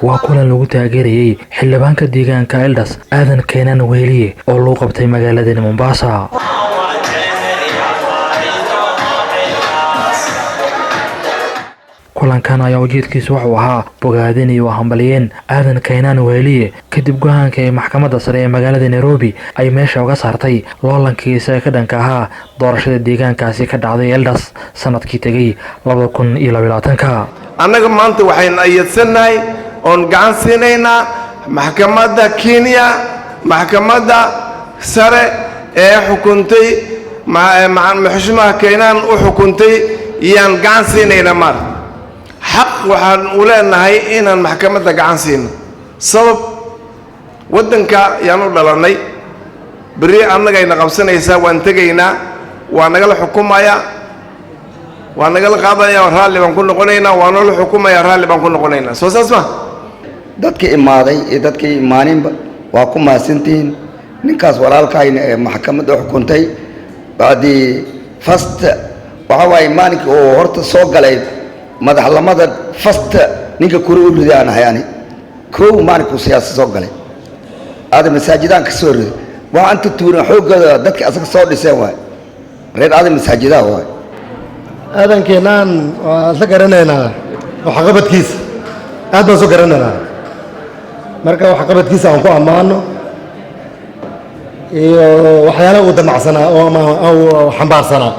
waa kulan lagu taageerayay xildhibaanka deegaanka Eldas Aadan Keenan Weheliye oo loo qabtay magaalada Mombasa. kulankan ayaa ujeedkiisu wuxuu ahaa bogaadin iyo hambalyeyn Aadan Keenan Weheliye kadib go'aanka ee maxkamadda sare ee magaalada Nairobi ay meesha uga saartay loolankiisa ka dhanka ahaa doorashada deegaankaasi ka dhacday Eldas sanadkii tagay 2022. annaga maanta waxaan ayeedsanahay oon gacan siinaynaa maxkamadda Kenya maxkamadda sare ee xukuntay maxkamada Keenan u xukuntay iyaan gacan siinaynaa mar حق waxaan u leenahay inaan maxkamadda gacan siino sabab wadanka yaan u dhalanay bari annaga ayna qabsanaysaa waan tagaynaa waa naga la xukumaya waa naga la qaadaya raalli baan ku noqonaynaa waa noo la xukumaya raalli baan ku noqonaynaa soo saasma dadkii imaaday iyo dadkii imaaninba waa ku maasantiin ninkaas walaalkayna ee maxkamadda xukuntay baadii fast waxa way maalinka oo horta soo galay madaxlamada fast ninka kuru u ridaan hayani koow maarku siyaasad soo galay aad masaajidaan ka soo riday waa anta tuuran xoogada dadka asaga soo dhisay waay reer aad masaajida waay Aadan Keenan waa la garanayna waxa qabadkiisa aad baan soo garanayna marka waxa qabadkiisa aan ku amaano iyo waxyaalo uu damacsana oo xambaarsana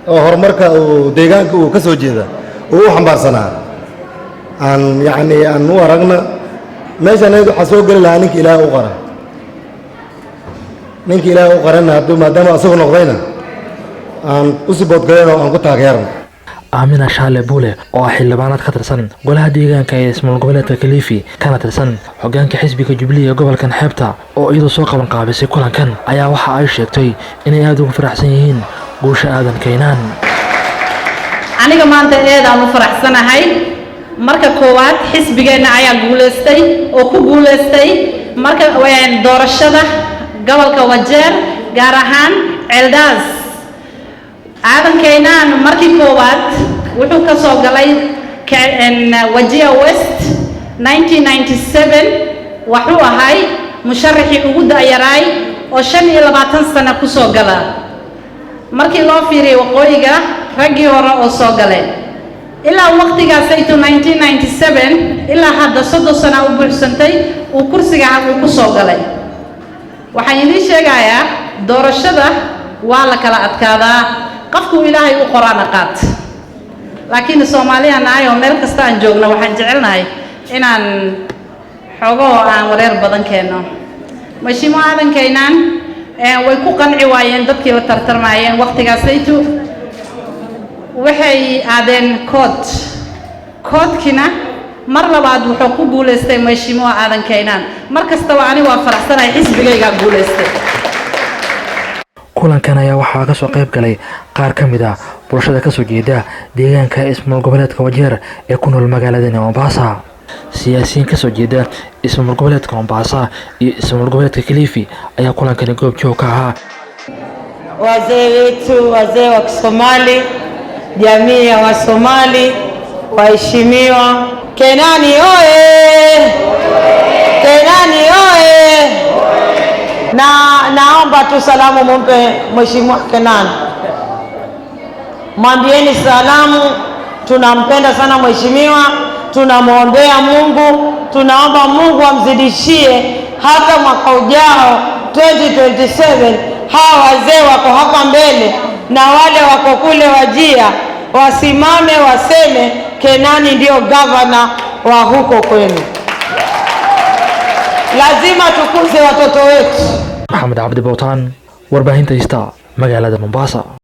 oo horumarka uu deegaanka uu ka soo jeeda oo xambaarsana aan yaani aan u aragna meeshan ay waxa soo gali lahaa ninka Ilaahay u qara ninka Ilaahay u qarana haduu maadaama asagu noqdayna aan u sibood galeen oo aan ku taageerno Amina Shale Bule oo xildhibaanad ka tirsan golaha deegaanka ee ismaal goboleedka Kilifi kana tirsan hoggaanka xisbiga Jubilee gobolkan Xeebta oo iyadoo soo qaban qaabisay kulankan ayaa waxa ay sheegtay inay aad ugu faraxsan yihiin guusha Aadan Keenan. aniga maanta aan u faraxsanahay marka koowaad xisbigeena ayaa guuleystay oo ku guuleystay marka waan doorashada gobolka Wajeer gaar ahaan Eldas. Aadan Keenan markii koowaad wuxuu ka soo galay Wajir West 1997 wuxuu ahay musharaxii ugu da'yaray oo 25 sano ku soo galay markii loo fiiriyay waqooyiga raggii hore oo soo galeen ilaa waqtigaas ay 1997 ilaa hadda 30 sano u buuxsantay uu kursiga uu ku soo galay waxaan idin sheegayaa doorashada waa la kala adkaadaa qofku Ilaahay u qoraan qaad laakiin Soomaaliya naayo meel kasta aan joogno waxaan jecelnahay inaan xogo aan wareer badan keeno Mashimo Aadan Keenan way ku qanci waayeen dadkii la tartarmayeen waqtigaas aytu waxay aadeen koodkina mar labaad wuxuu ku guuleystay Mashimo Aadan Keenan markasta ani waa faraxsanahay xisbigayga guuleystay kulankan ayaa waxaa ka soo qayb galay qaar ka mid ah bulshada ka soo jeeda deegaanka ismaal goboleedka Wajeer ee ku nool magaalada Mombasa siyaasiyiin ka soo jeeda ismaal goboleedka Mombasa iyo ismaal goboleedka Kilifi ayaa kulankan goob joog ka ahaa wazee wetu wazee wa Kisomali jamii ya Wasomali waheshimiwa Kenani oye Kenani oye naomba tu salamu mumpe Mheshimiwa Keenan mwambieni salamu tunampenda sana mheshimiwa tunamwombea Mungu tunaomba Mungu amzidishie hata mwaka ujao 2027 hawa wazee wako hapa mbele na wale wako kule Wajia wasimame waseme Keenan ndio governor wa huko kwenu lazima tukuze watoto wetu Maxamed Abdi Bowtaan warbaahinta Star magaalada Mombasa.